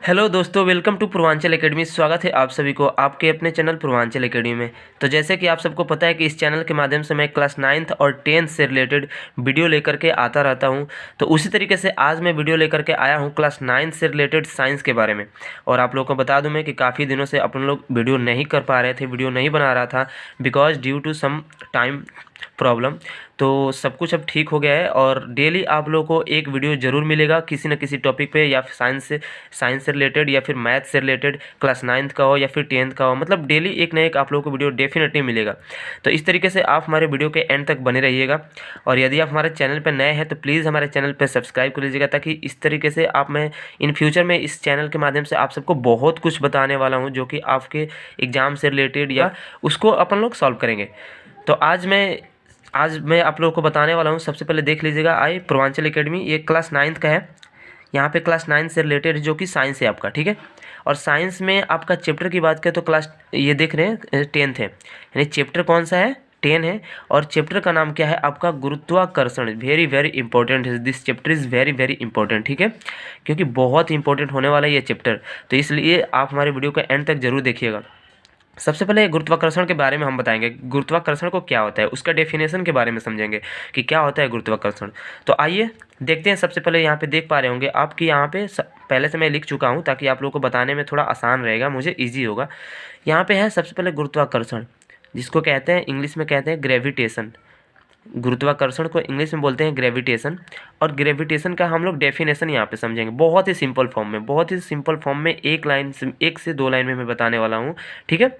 Hello दोस्तों, welcome to Purvanchal academy. स्वागत है आप सभी को आपके अपने चैनल पूर्वांचल एकेडमी में। तो जैसे कि आप सबको पता है कि इस चैनल के माध्यम से मैं क्लास 9th और 10th से रिलेटेड वीडियो लेकर के आता रहता हूं। तो उसी तरीके से आज मैं वीडियो लेकर के आया हूं क्लास 9th से रिलेटेड साइंस के बारे में। और आप लोगों को बता दूं मैं कि काफ़ी दिनों से अपन लोग वीडियो नहीं कर पा रहे थे, वीडियो नहीं बना रहा था because due to some time problem. तो सब कुछ अब ठीक हो गया है और डेली आप लोगों को एक वीडियो ज़रूर मिलेगा किसी न किसी टॉपिक पे, या फिर साइंस से रिलेटेड, या फिर मैथ से रिलेटेड, क्लास 9th का हो या फिर 10th का हो। मतलब डेली एक ना एक आप लोगों को वीडियो डेफिनेटली मिलेगा। तो इस तरीके से आप हमारे वीडियो के एंड तक बने रहिएगा। और यदि आप हमारे चैनल पर नए हैं तो प्लीज़ हमारे चैनल पर सब्सक्राइब कर लीजिएगा, ताकि इस तरीके से मैं इन फ्यूचर में इस चैनल के माध्यम से आप सबको बहुत कुछ बताने वाला हूँ जो कि आपके एग्ज़ाम से रिलेटेड या उसको अपन लोग सॉल्व करेंगे। तो आज मैं आप लोगों को बताने वाला हूँ। सबसे पहले देख लीजिएगा, पूर्वांचल एकेडमी, ये क्लास 9th का है। यहाँ पे क्लास 9 से रिलेटेड जो कि साइंस है आपका, ठीक है। और साइंस में आपका चैप्टर की बात करें तो क्लास ये देख रहे हैं 10th है, यानी चैप्टर कौन सा है, 10 है। और चैप्टर का नाम क्या है आपका, गुरुत्वाकर्षण। वेरी वेरी इंपॉर्टेंट है, this chapter is very very important, ठीक है, क्योंकि बहुत इंपॉर्टेंट होने वाला है ये चैप्टर। तो इसलिए आप हमारे वीडियो का एंड तक जरूर देखिएगा। सबसे पहले गुरुत्वाकर्षण के बारे में हम बताएंगे, गुरुत्वाकर्षण को क्या होता है, उसका डेफिनेशन के बारे में समझेंगे कि क्या होता है गुरुत्वाकर्षण। तो आइए देखते हैं। सबसे पहले यहाँ पे देख पा रहे होंगे आपकी, यहाँ पे पहले से मैं लिख चुका हूँ ताकि आप लोगों को बताने में थोड़ा आसान रहेगा, मुझे ईजी होगा। यहाँ पे है सबसे पहले गुरुत्वाकर्षण, जिसको कहते हैं इंग्लिश में कहते हैं ग्रेविटेशन। गुरुत्वाकर्षण को इंग्लिश में बोलते हैं ग्रेविटेशन। और ग्रेविटेशन का हम लोग डेफिनेशन यहाँ पे समझेंगे बहुत ही सिंपल फॉर्म में, बहुत ही सिंपल फॉर्म में, एक से दो लाइन में मैं बताने वाला हूँ, ठीक है,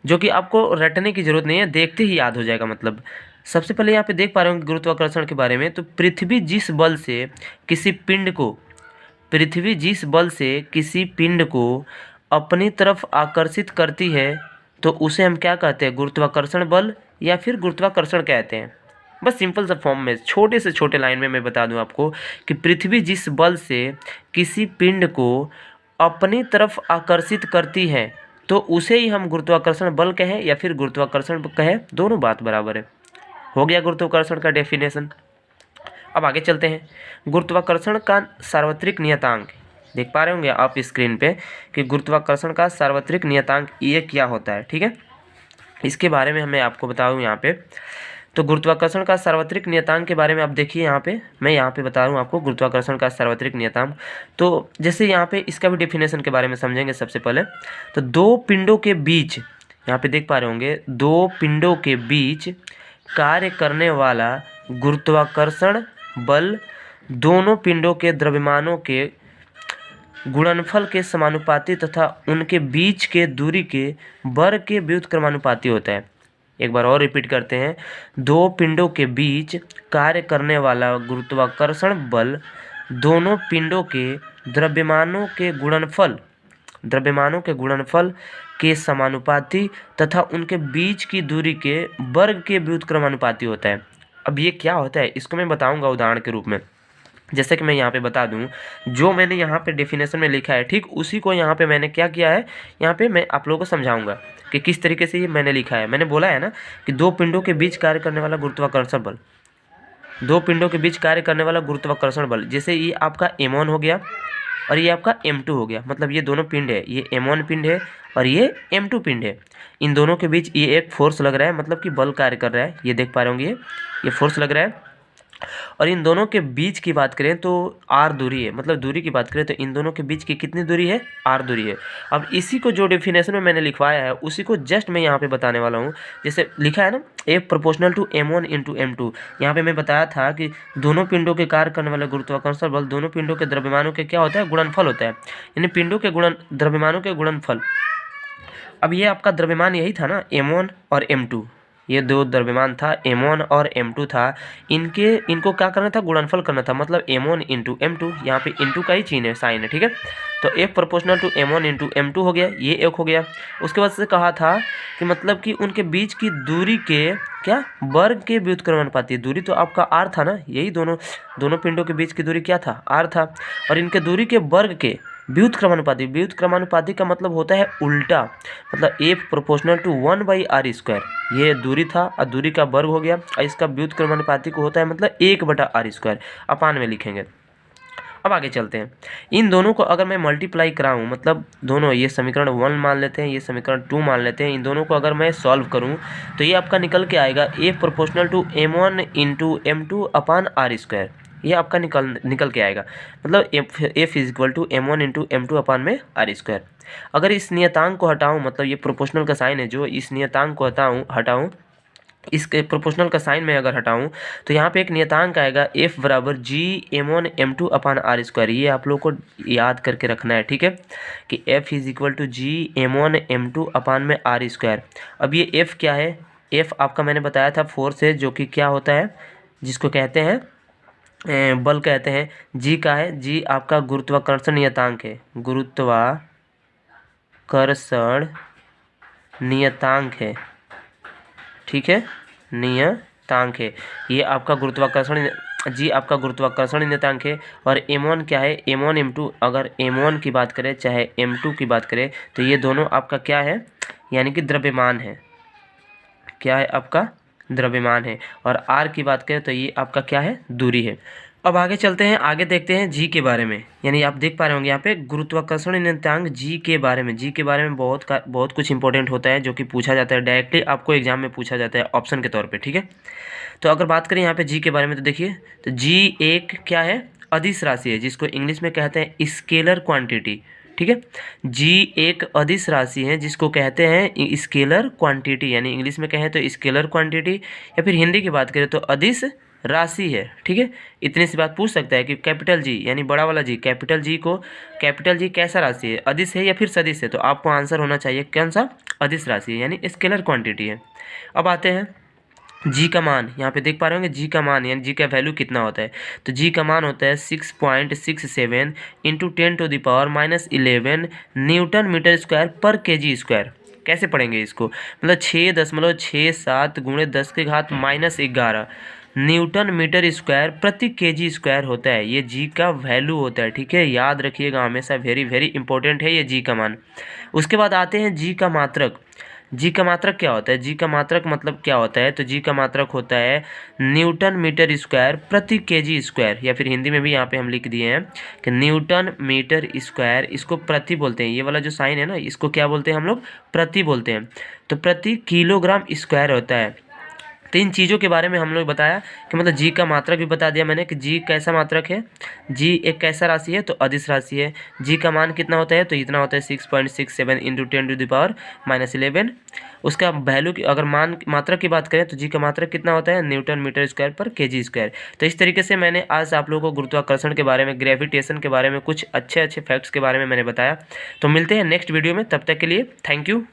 जो कि आपको रटने की जरूरत नहीं है, देखते ही याद हो जाएगा। मतलब सबसे पहले यहाँ पे देख पा रहे होंगे गुरुत्वाकर्षण के बारे में। तो पृथ्वी जिस बल से किसी पिंड को अपनी तरफ आकर्षित करती है तो उसे हम क्या कहते हैं, गुरुत्वाकर्षण बल या फिर गुरुत्वाकर्षण कहते हैं। बस सिंपल सा फॉर्म में, छोटे से छोटे लाइन में मैं बता दूं आपको कि पृथ्वी जिस बल से किसी पिंड को अपनी तरफ आकर्षित करती है तो उसे ही हम गुरुत्वाकर्षण बल कहें या फिर गुरुत्वाकर्षण कहें, दोनों बात बराबर है। हो गया गुरुत्वाकर्षण का डेफिनेशन। अब आगे चलते हैं। गुरुत्वाकर्षण का सार्वत्रिक नियतांक, देख पा रहे होंगे आप स्क्रीन पे कि गुरुत्वाकर्षण का सार्वत्रिक नियतांक ये क्या होता है, ठीक है। इसके बारे में मैं आपको बताऊँ यहाँ पे। तो गुरुत्वाकर्षण का सार्वत्रिक नियतांक के बारे में आप देखिए, यहाँ पे मैं यहाँ पे बता रहा हूँ आपको गुरुत्वाकर्षण का सार्वत्रिक नियतांक। तो जैसे यहाँ पे इसका भी डेफिनेशन के बारे में समझेंगे। सबसे पहले तो दो पिंडों के बीच, यहाँ पे देख पा रहे होंगे, दो पिंडों के बीच कार्य करने वाला गुरुत्वाकर्षण बल दोनों पिंडों के द्रव्यमानों के गुणनफल के समानुपाती तथा उनके बीच के दूरी के वर्ग के व्युत्क्रमानुपाती होता है। एक बार और रिपीट करते हैं। दो पिंडों के बीच कार्य करने वाला गुरुत्वाकर्षण बल दोनों पिंडों के द्रव्यमानों के गुणनफल के समानुपाती तथा उनके बीच की दूरी के वर्ग के व्युत्क्रमानुपाती होता है। अब ये क्या होता है इसको मैं बताऊंगा उदाहरण के रूप में। जैसे कि मैं यहाँ पे बता दूं, जो मैंने यहाँ पे डेफिनेशन में लिखा है ठीक उसी को यहाँ पे मैंने क्या किया है, यहाँ पे मैं आप लोगों को समझाऊंगा कि किस तरीके से ये मैंने लिखा है। मैंने बोला है ना कि दो पिंडों के बीच कार्य करने वाला गुरुत्वाकर्षण बल, दो पिंडों के बीच कार्य करने वाला गुरुत्वाकर्षण बल, जैसे ये आपका m1 हो गया और ये आपका m2 हो गया। मतलब ये दोनों पिंड है, ये m1 पिंड है और ये m2 पिंड है। इन दोनों के बीच ये एक फोर्स लग रहा है, मतलब कि बल कार्य कर रहा है। ये देख पा रहे होंगे, ये फोर्स लग रहा है। और इन दोनों के बीच की बात करें तो r दूरी है, मतलब दूरी की बात करें तो इन दोनों के बीच की कितनी दूरी है, r दूरी है। अब इसी को जो डेफिनेशन में मैंने लिखवाया है उसी को जस्ट मैं यहाँ पे बताने वाला हूँ। जैसे लिखा है ना F proportional to m1 into m2, यहाँ पे मैं बताया था कि दोनों पिंडों के कार्य करने वाले गुरुत्वाकर्षण बल दोनों पिंडों के द्रव्यमानों के क्या होता है, गुणनफल होता है, यानी पिंडों के द्रव्यमानों के गुणनफल। अब ये आपका द्रव्यमान यही था ना, m1 और m2, ये दो द्रव्यमान था, m1 और m2 था। इनको क्या करना था, गुणनफल करना था। मतलब m1 इंटू m2, यहाँ पे इंटू का ही चिन्ह है, साइन है, ठीक है। तो F proportional to m1 into m2 हो गया, ये एक हो गया। उसके बाद से कहा था कि मतलब कि उनके बीच की दूरी के क्या, वर्ग के व्युत्क्रमानुपाती। दूरी तो आपका r था ना, यही दोनों पिंडों के बीच की दूरी क्या था, r था। और इनके दूरी के वर्ग के व्युत्क्रमानुपाती का मतलब होता है उल्टा, मतलब F प्रोपोर्शनल टू 1/r²। ये दूरी था और दूरी का वर्ग हो गया और इसका व्युत्क्रमानुपाती को होता है मतलब 1/r², अपान में लिखेंगे। अब आगे चलते हैं। इन दोनों को अगर मैं मल्टीप्लाई कराऊँ, मतलब दोनों, ये समीकरण 1 मान लेते हैं, ये समीकरण 2 मान लेते हैं, इन दोनों को अगर मैं सॉल्व करूँ तो ये आपका निकल के आएगा F proportional to m1 into m2 upon R square. ये आपका निकल के आएगा, मतलब F is equal to m1 into m2 upon में आर स्क्वायर। अगर इस नियतांक को हटाऊँ, मतलब ये प्रोपोर्शनल का साइन है जो, इस नियतांक को हटाऊँ, इसके प्रोपोर्शनल का साइन में अगर हटाऊं तो यहाँ पे एक नियतांक आएगा F बराबर जी m1 m2 upon R square. ये आप लोग को याद करके रखना है, ठीक है, कि F is equal to G m1 m2 upon में आर स्क्वायर। अब ये F क्या है? F आपका मैंने बताया था फोर्स है, जो कि क्या होता है, जिसको कहते हैं बल कहते हैं। जी का है, जी आपका गुरुत्वाकर्षण नियतांक है, गुरुत्वाकर्षण नियतांक है, ठीक है, नियतांक है। ये आपका गुरुत्वाकर्षण, जी आपका गुरुत्वाकर्षण नियतांक है। और m1 क्या है? m1 m2, अगर m1 की बात करें चाहे m2 की बात करें तो ये दोनों आपका क्या है, यानी कि द्रव्यमान है। क्या है? आपका द्रव्यमान है। और r की बात करें तो ये आपका क्या है? दूरी है। अब आगे चलते हैं, आगे देखते हैं जी के बारे में, यानी आप देख पा रहे होंगे यहाँ पे गुरुत्वाकर्षण नियतांक जी के बारे में। जी के बारे में बहुत कुछ इंपॉर्टेंट होता है जो कि पूछा जाता है, डायरेक्टली आपको एग्जाम में पूछा जाता है ऑप्शन के तौर पे, ठीक है। तो अगर बात करें यहाँ पे जी के बारे में तो देखिए, तो जी एक क्या है? अदिश राशि है, जिसको इंग्लिश में कहते हैं स्केलर क्वांटिटी, ठीक है। जी एक अदिश राशि है जिसको कहते हैं स्केलर क्वांटिटी, यानी इंग्लिश में कहें तो स्केलर क्वांटिटी, या फिर हिंदी की बात करें तो अदिश राशि है, ठीक है। इतनी सी बात पूछ सकता है कि कैपिटल जी यानी बड़ा वाला जी, कैपिटल जी कैसा राशि है? अदिश है या फिर सदिश है? तो आपको आंसर होना चाहिए कौन सा? अदिश राशि है, यानी स्केलर क्वांटिटी है। अब आते हैं जी का मान, यहाँ पे देख पा रहे होंगे जी का मान, यानी जी का वैल्यू कितना होता है। तो जी का मान होता है 6.67 इंटू 10⁻11 न्यूटन मीटर स्क्वायर पर kg स्क्वायर। कैसे पढ़ेंगे इसको? मतलब 6.67 गुणे 10⁻11 न्यूटन मीटर स्क्वायर प्रति kg स्क्वायर होता है। ये जी का वैल्यू होता है, ठीक है, याद रखिएगा हमेशा, वेरी वेरी इंपॉर्टेंट है ये जी का मान। उसके बाद आते हैं जी का मात्रक। जी का मात्रक क्या होता है? जी का मात्रक मतलब क्या होता है? तो जी का मात्रक होता है न्यूटन मीटर स्क्वायर प्रति केजी स्क्वायर, या फिर हिंदी में भी यहाँ पे हम लिख दिए हैं कि न्यूटन मीटर स्क्वायर, इसको प्रति बोलते हैं। ये वाला जो साइन है ना, इसको क्या बोलते हैं हम लोग? प्रति बोलते हैं। तो प्रति किलोग्राम स्क्वायर होता है। तो इन चीज़ों के बारे में हम लोग बताया कि मतलब जी का मात्रक भी बता दिया मैंने कि जी कैसा मात्रक है, जी एक कैसा राशि है, तो अदिश राशि है। जी का मान कितना होता है? तो इतना होता है 6.67 इंटू 10⁻11। उसका वैल्यू की अगर मात्रक की बात करें तो जी का मात्रक कितना होता है? न्यूटन मीटर स्क्वायर पर केजी स्क्वायर। तो इस तरीके से मैंने आज आप लोगों को गुरुत्वाकर्षण के बारे में, ग्रेविटेशन के बारे में, कुछ अच्छे अच्छे फैक्ट्स के बारे में मैंने बताया। तो मिलते हैं नेक्स्ट वीडियो में, तब तक के लिए थैंक यू।